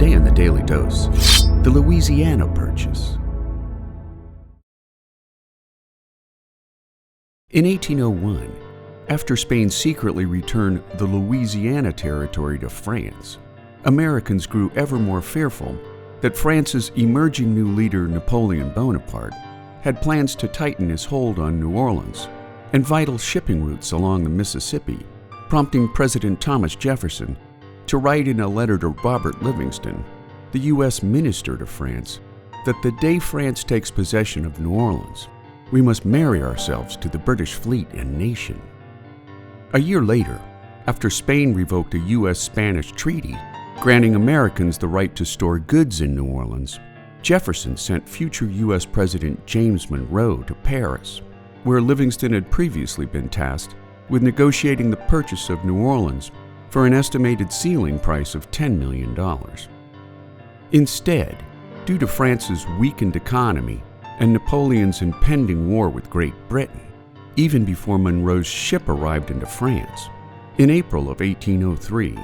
Today in the Daily Dose, the Louisiana Purchase. In 1801, after Spain secretly returned the Louisiana Territory to France, Americans grew ever more fearful that France's emerging new leader, Napoleon Bonaparte, had plans to tighten his hold on New Orleans and vital shipping routes along the Mississippi, prompting President Thomas Jefferson to write in a letter to Robert Livingston, the U.S. minister to France, that the day France takes possession of New Orleans, we must marry ourselves to the British fleet and nation. A year later, after Spain revoked a U.S. Spanish treaty granting Americans the right to store goods in New Orleans, Jefferson sent future U.S. President James Monroe to Paris, where Livingston had previously been tasked with negotiating the purchase of New Orleans for an estimated ceiling price of $10 million. Instead, due to France's weakened economy and Napoleon's impending war with Great Britain, even before Monroe's ship arrived into France, in April of 1803,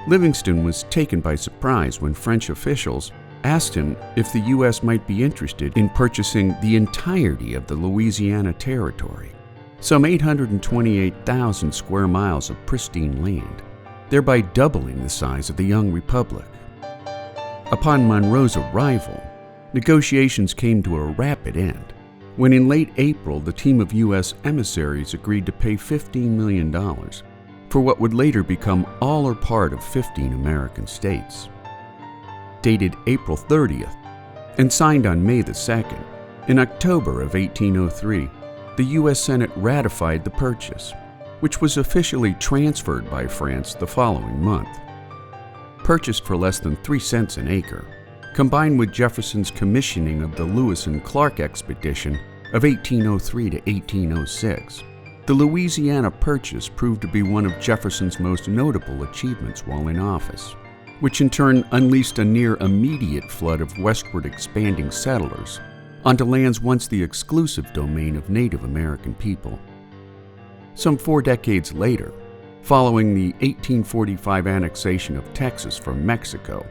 Livingston was taken by surprise when French officials asked him if the U.S. might be interested in purchasing the entirety of the Louisiana Territory, some 828,000 square miles of pristine land, thereby doubling the size of the young republic. Upon Monroe's arrival, negotiations came to a rapid end, when in late April the team of U.S. emissaries agreed to pay $15 million for what would later become all or part of 15 American states. Dated April 30th and signed on May the 2nd, in October of 1803, the U.S. Senate ratified the purchase, which was officially transferred by France the following month. Purchased for less than 3 cents an acre, combined with Jefferson's commissioning of the Lewis and Clark expedition of 1803 to 1806, the Louisiana Purchase proved to be one of Jefferson's most notable achievements while in office, which in turn unleashed a near immediate flood of westward expanding settlers onto lands once the exclusive domain of Native American people. Some 4 decades later, following the 1845 annexation of Texas from Mexico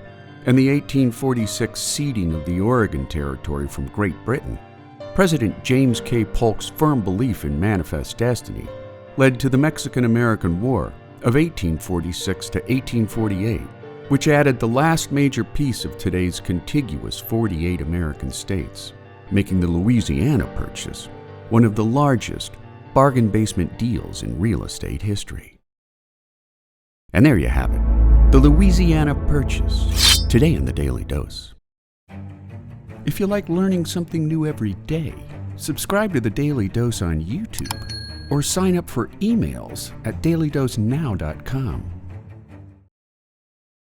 and the 1846 ceding of the Oregon Territory from Great Britain, President James K. Polk's firm belief in manifest destiny led to the Mexican-American War of 1846 to 1848, which added the last major piece of today's contiguous 48 American states, making the Louisiana Purchase one of the largest bargain basement deals in real estate history. And there you have it, the Louisiana Purchase, today in the Daily Dose. If you like learning something new every day, subscribe to the Daily Dose on YouTube or sign up for emails at dailydosenow.com.